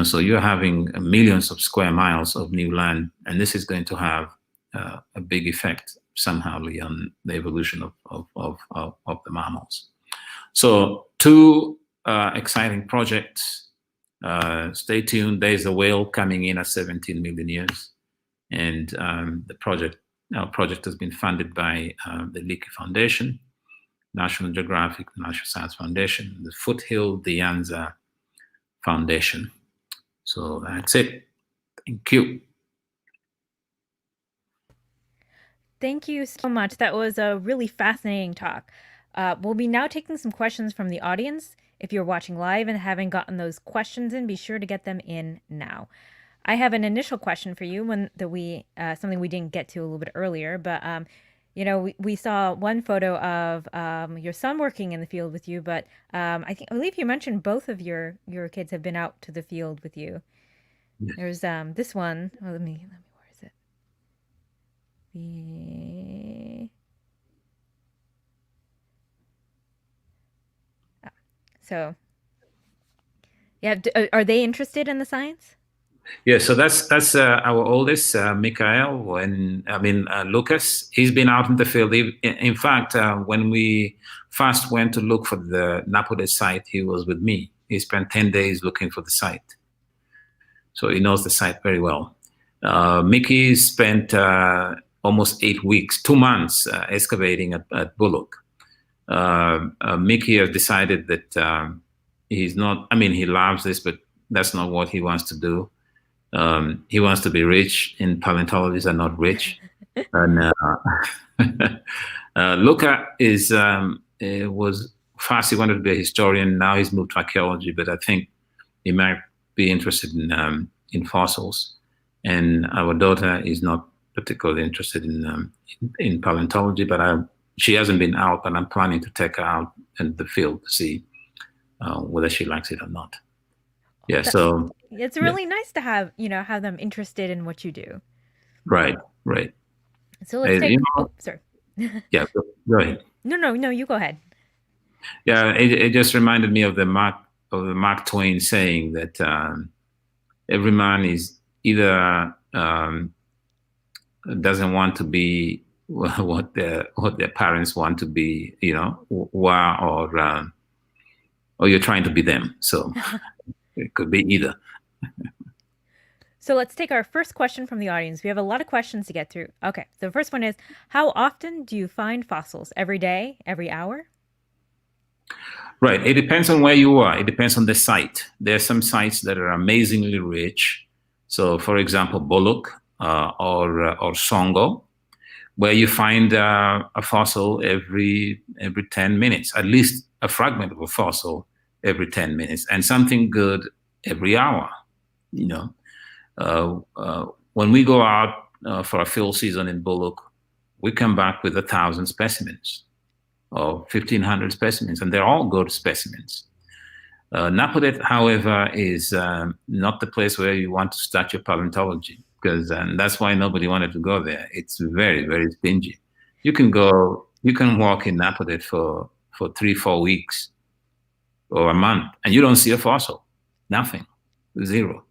Speaker 2: So you're having millions of square miles of new land, and this is going to have a big effect somehow on the evolution of the mammals. So 2 exciting projects. Stay tuned. There's a whale coming in at 17 million years. And our project has been funded by the Leakey Foundation, National Geographic, the National Science Foundation, the Foothill De Anza Foundation. So that's it. Thank you.
Speaker 1: Thank you so much. That was a really fascinating talk. We'll be now taking some questions from the audience. If you're watching live and haven't gotten those questions in, be sure to get them in now. I have an initial question for you, one that we something we didn't get to a little bit earlier, but we saw one photo of your son working in the field with you, but I believe you mentioned both of your kids have been out to the field with you. There's this one. Oh, let me where is it? The so yeah, are they interested in the science?
Speaker 2: Yeah, so that's our oldest, Mikhail. Lucas, he's been out in the field. In fact, when we first went to look for the Napoli site, he was with me. He spent 10 days looking for the site. So he knows the site very well. Mickey spent almost 8 weeks, 2 months excavating at Bullock. Mickey has decided that he's not, he loves this, but that's not what he wants to do. He wants to be rich, and paleontologists are not rich. And Luca was first he wanted to be a historian. Now he's moved to archaeology, but I think he might be interested in fossils. And our daughter is not particularly interested in paleontology, but she hasn't been out, but I'm planning to take her out in the field to see whether she likes it or not. Yeah, so
Speaker 1: it's really nice to have them interested in what you do.
Speaker 2: Right.
Speaker 1: So let's take. Sorry.
Speaker 2: Yeah, go ahead.
Speaker 1: No, you go ahead.
Speaker 2: Yeah, it just reminded me of the Mark Twain saying that every man is either doesn't want to be what their parents want to be, or you're trying to be them. So it could be either.
Speaker 1: So let's take our first question from the audience. We have a lot of questions to get through. Okay, so the first one is, how often do you find fossils? Every day? Every hour?
Speaker 2: Right. It depends on where you are. It depends on the site. There are some sites that are amazingly rich. So, for example, Bullock or Songo, where you find a fossil every 10 minutes, at least a fragment of a fossil every 10 minutes, and something good every hour. When we go out for a field season in Bullock, we come back with 1,000 specimens or 1,500 specimens, and they're all good specimens. Napodet, however, is not the place where you want to start your paleontology, because that's why nobody wanted to go there. It's very, very stingy. You can walk in Napodet for 3-4 weeks or a month, and you don't see a fossil, nothing, zero.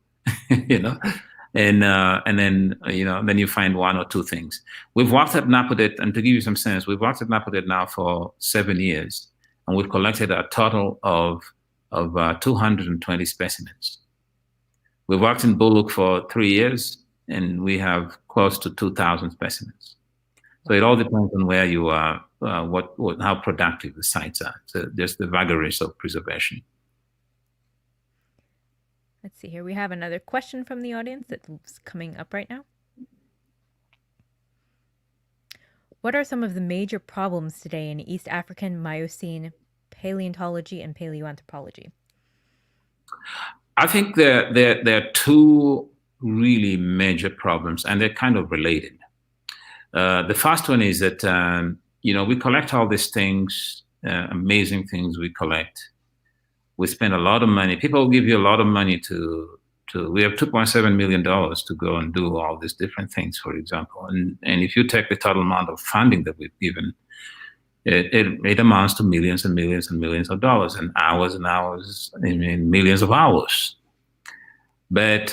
Speaker 2: And then you find one or two things. We've worked at Napodet, and to give you some sense, we've worked at Napodet now for 7 years, and we've collected a total of 220 specimens. We've worked in Bullock for 3 years, and we have close to 2,000 specimens. So it all depends on where you are, how productive the sites are. So there's the vagaries of preservation.
Speaker 1: Let's see here. We have another question from the audience that's coming up right now. What are some of the major problems today in East African Miocene paleontology and paleoanthropology?
Speaker 2: I think there are two really major problems, and they're kind of related. The first one is that we collect all these things, amazing things we collect. We spend a lot of money. People give you a lot of money we have $2.7 million to go and do all these different things, for example. And if you take the total amount of funding that we've given, it amounts to millions and millions and millions of dollars, and hours and hours, millions of hours. But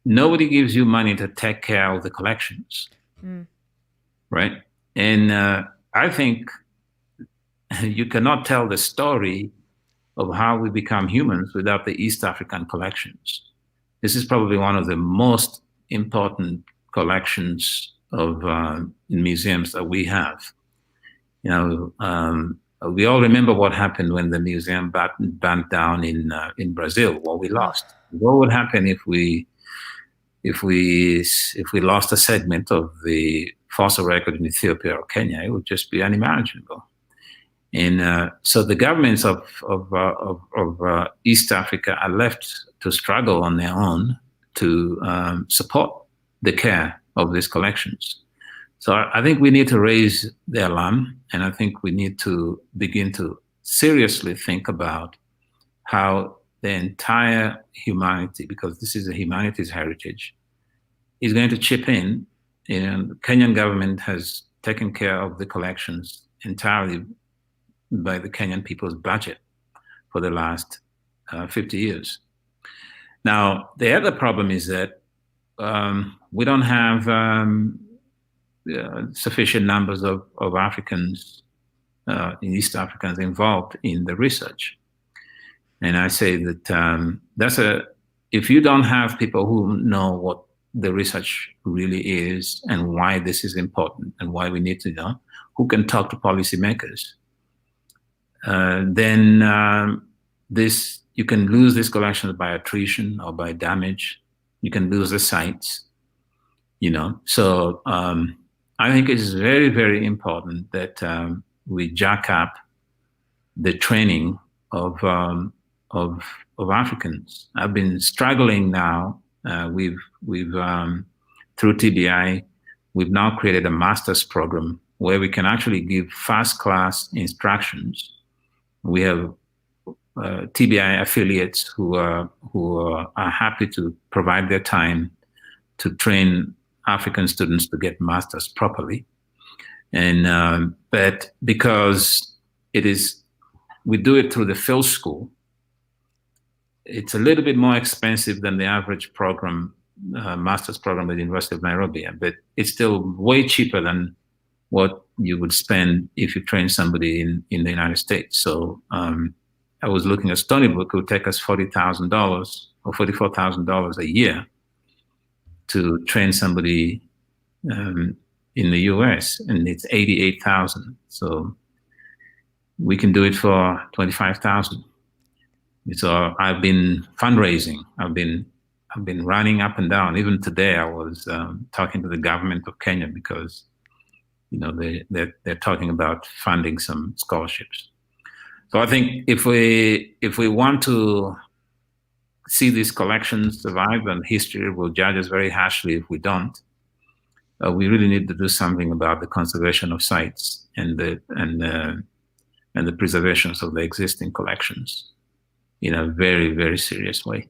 Speaker 2: nobody gives you money to take care of the collections, right? And I think you cannot tell the story of how we become humans without the East African collections. This is probably one of the most important collections of in museums that we have. We all remember what happened when the museum burnt down in Brazil. What we lost. What would happen if we lost a segment of the fossil record in Ethiopia or Kenya? It would just be unimaginable. And so the governments of East Africa are left to struggle on their own to support the care of these collections. So I think we need to raise the alarm, and I think we need to begin to seriously think about how the entire humanity, because this is a humanities heritage, is going to chip in. The Kenyan government has taken care of the collections entirely by the Kenyan people's budget for the last 50 years. Now, the other problem is that we don't have sufficient numbers of Africans, East Africans involved in the research. And I say that if you don't have people who know what the research really is and why this is important and why we need to know, who can talk to policymakers, then you can lose these collections by attrition or by damage. You can lose the sites, So I think it's very, very important that we jack up the training of Africans. I've been struggling now. We've through TBI, we've now created a master's program where we can actually give first-class instructions. We have TBI affiliates who are happy to provide their time to train African students to get masters properly, and but because we do it through the field school, it's a little bit more expensive than the average program, master's program at the University of Nairobi, but it's still way cheaper than what you would spend if you train somebody in the United States. So I was looking at Stony Brook. It would take us $40,000 or $44,000 a year to train somebody in the US, and it's $88,000. So we can do it for $25,000. So I've been fundraising. I've been running up and down. Even today, I was talking to the government of Kenya because, they're talking about funding some scholarships. So I think if we want to see these collections survive, and history will judge us very harshly if we don't, we really need to do something about the conservation of sites and the preservations of the existing collections in a very, very serious way.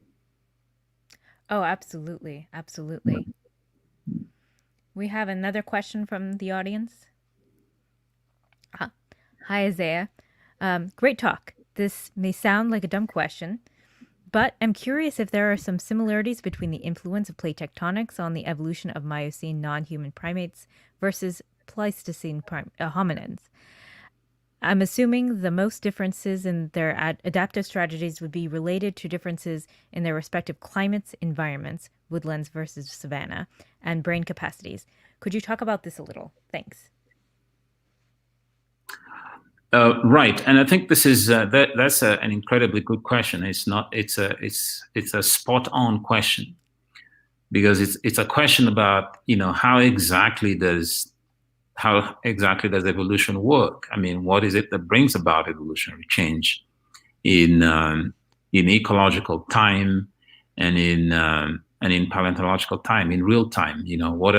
Speaker 1: Oh, absolutely. Absolutely. We have another question from the audience. Hi, Isaiah. Great talk. This may sound like a dumb question, but I'm curious if there are some similarities between the influence of plate tectonics on the evolution of Miocene non-human primates versus Pleistocene hominins. I'm assuming the most differences in their adaptive strategies would be related to differences in their respective climates, environments, woodlands versus savanna, and brain capacities. Could you talk about this a little? Thanks.
Speaker 2: Right, and I think this is that's an incredibly good question. It's a spot-on question, because it's a question about how exactly does evolution work? I mean, what is it that brings about evolutionary change in ecological time and in paleontological time, in real time? What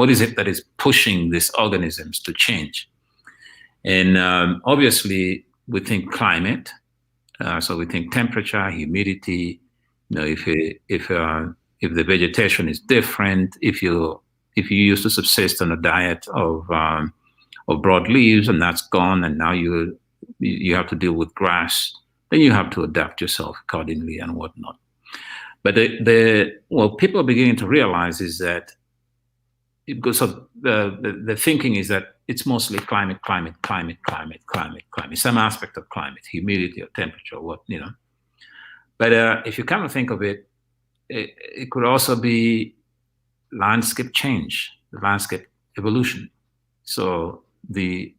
Speaker 2: is it that is pushing these organisms to change? And obviously, we think climate. So we think temperature, humidity. If the vegetation is different, if you used to subsist on a diet of broadleaves and that's gone, and now you have to deal with grass, then you have to adapt yourself accordingly and whatnot. But what people are beginning to realize is that the thinking is that it's mostly climate, some aspect of climate, humidity or temperature, But if you come to think of it, it could also be landscape change, the landscape evolution. So the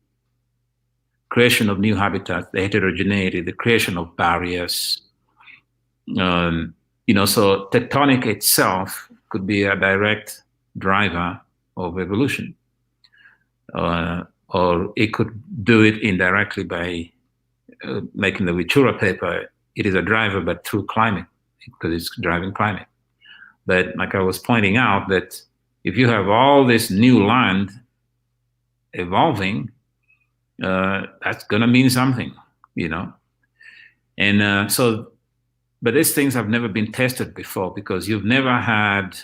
Speaker 2: creation of new habitats, the heterogeneity, the creation of barriers. So tectonic itself could be a direct driver of evolution, or it could do it indirectly by, like in the Wichura paper, it is a driver, but through climate because it's driving climate. But like I was pointing out, that if you have all this new land evolving, that's going to mean something, you know. And but these things have never been tested before, because you've never had.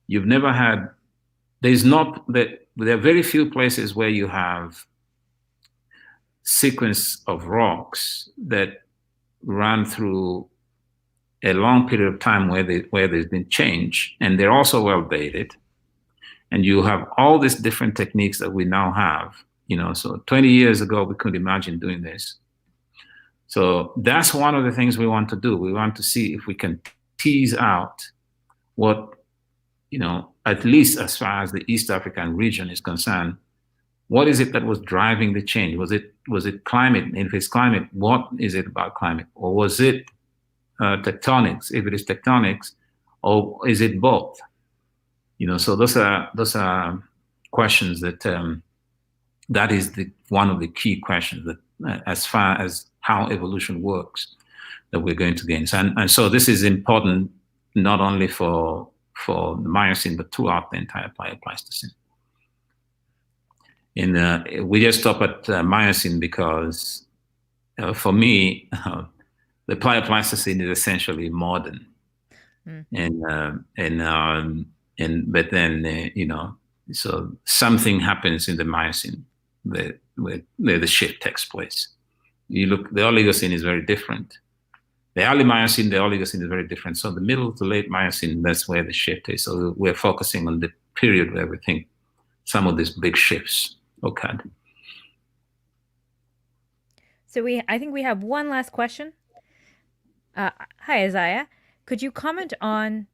Speaker 2: There's not that. There are very few places where you have sequence of rocks that run through a long period of time where there's been change, and they're also well dated. And you have all these different techniques that we now have, you know. So 20 years ago, we couldn't imagine doing this. So that's one of the things we want to do. We want to see if we can tease out what, you know, at least as far as the East African region is concerned, what is it that was driving the change? Was it climate? And if it's climate, what is it about climate? Or was it tectonics? If it is tectonics, or is it both? You know, so those are questions that that is one of the key questions that, as far as how evolution works, that we're going to gain. And so this is important not only for the Miocene, but throughout the entire Pleistocene. And we just stop at Miocene because, for me, the Pleistocene is essentially modern. But then you know, so something happens in the Miocene where the shift takes place. You look, the Oligocene is very different. The early Miocene, the Oligocene is very different. So the middle to late Miocene, that's where the shift is. So we're focusing on the period where we think some of these big shifts occurred.
Speaker 1: So I think we have one last question. Hi, Isaiah. Could you comment on,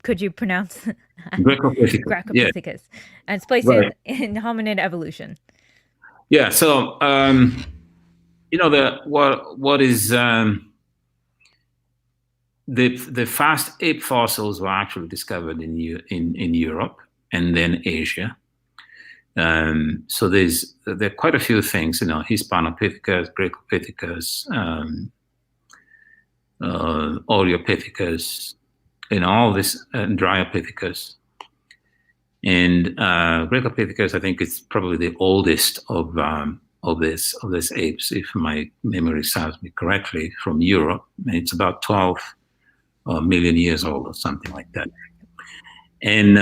Speaker 1: could you pronounce Gracopithecus and its place in hominid evolution?
Speaker 2: Yeah, so you know, what is the first ape fossils were actually discovered in Europe and then Asia. So there are quite a few things, you know, Hispanopithecus, Gracopithecus, Oreopithecus, you know, all this, Dryopithecus. And Gracopithecus, I think, it's probably the oldest of these apes, if my memory serves me correctly, from Europe. And it's about 12 million years old or something like that. And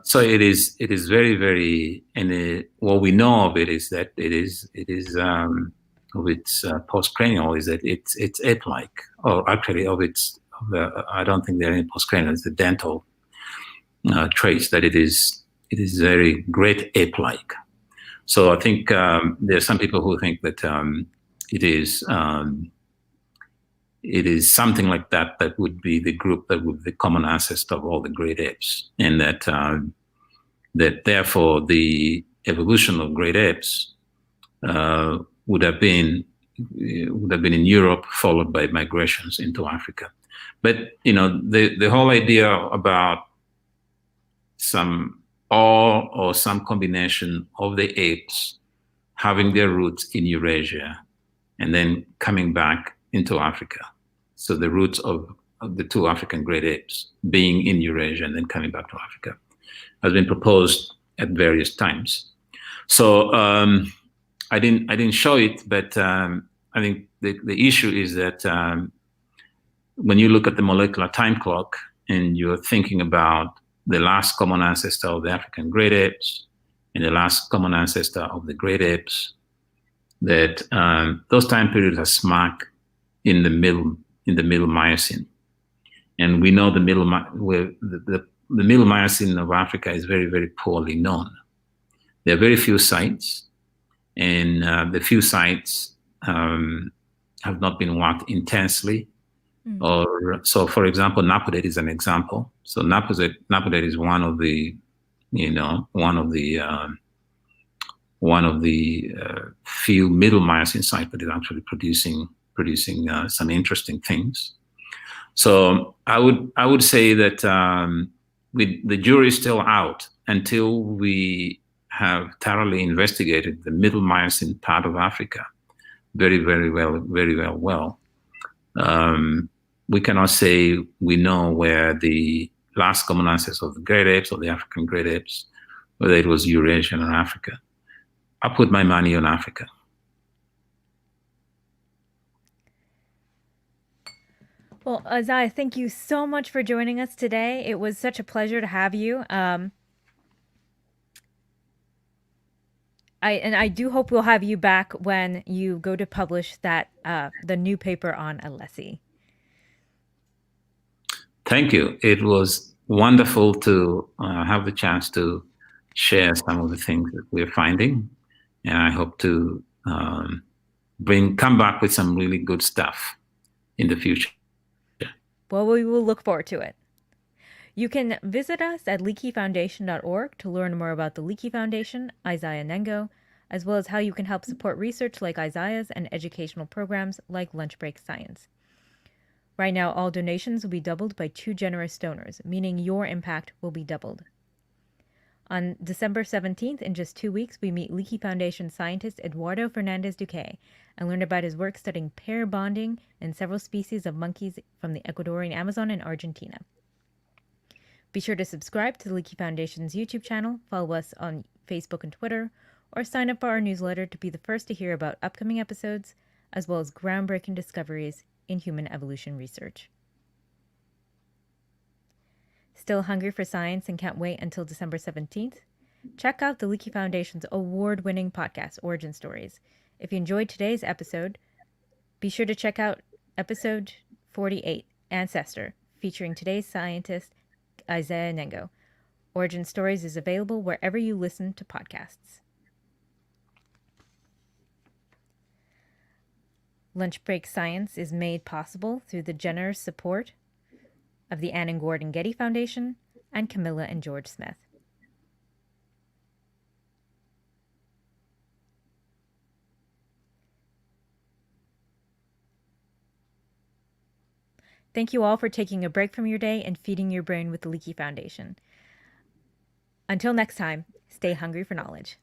Speaker 2: so it is very, very, and what we know of it is that it is of its postcranial is that it's ape-like, or actually I don't think there are any postcranial. It's the dental traits that it is very great ape-like. So I think there are some people who think that it is something like that would be the group that would be the common ancestor of all the great apes, and that therefore the evolution of great apes would have been in Europe, followed by migrations into Africa. But you know, the whole idea about some combination of the apes having their roots in Eurasia and then coming back into Africa. So the roots of the two African great apes being in Eurasia and then coming back to Africa has been proposed at various times. So I didn't show it, but I think the issue is that when you look at the molecular time clock and you're thinking about the last common ancestor of the African great apes and the last common ancestor of the great apes, that those time periods are smack in the middle Miocene. And we know the middle Miocene of Africa is very, very poorly known. There are very few sites, and the few sites have not been worked intensely. Or so, for example, Napodet is an example. So Napodet is one of the few middle Miocene sites that is actually producing some interesting things. So I would say that the jury is still out until we have thoroughly investigated the middle Miocene part of Africa very, very well. We cannot say we know where the last common ancestor of the great apes or the African great apes, whether it was Eurasian or Africa. I put my money on Africa.
Speaker 1: Well, Isaiah, thank you so much for joining us today. It was such a pleasure to have you. I do hope we'll have you back when you go to publish that the new paper on Alessi.
Speaker 2: Thank you. It was wonderful to have the chance to share some of the things that we're finding, and I hope to come back with some really good stuff in the future.
Speaker 1: Well, we will look forward to it. You can visit us at leakeyfoundation.org to learn more about the Leakey Foundation, Isaiah Nengo, as well as how you can help support research like Isaiah's and educational programs like Lunch Break Science. Right now, all donations will be doubled by 2 generous donors, meaning your impact will be doubled. On December 17th, in just 2 weeks, we meet Leakey Foundation scientist Eduardo Fernandez Duque and learn about his work studying pair bonding in several species of monkeys from the Ecuadorian Amazon and Argentina. Be sure to subscribe to the Leakey Foundation's YouTube channel, follow us on Facebook and Twitter, or sign up for our newsletter to be the first to hear about upcoming episodes, as well as groundbreaking discoveries in human evolution research. Still hungry for science and can't wait until December 17th? Check out the Leakey Foundation's award-winning podcast, Origin Stories. If you enjoyed today's episode, be sure to check out episode 48, Ancestor, featuring today's scientist, Isaiah Nengo. Origin Stories is available wherever you listen to podcasts. Lunch Break Science is made possible through the generous support of the Ann and Gordon Getty Foundation and Camilla and George Smith. Thank you all for taking a break from your day and feeding your brain with the Leakey Foundation. Until next time, stay hungry for knowledge.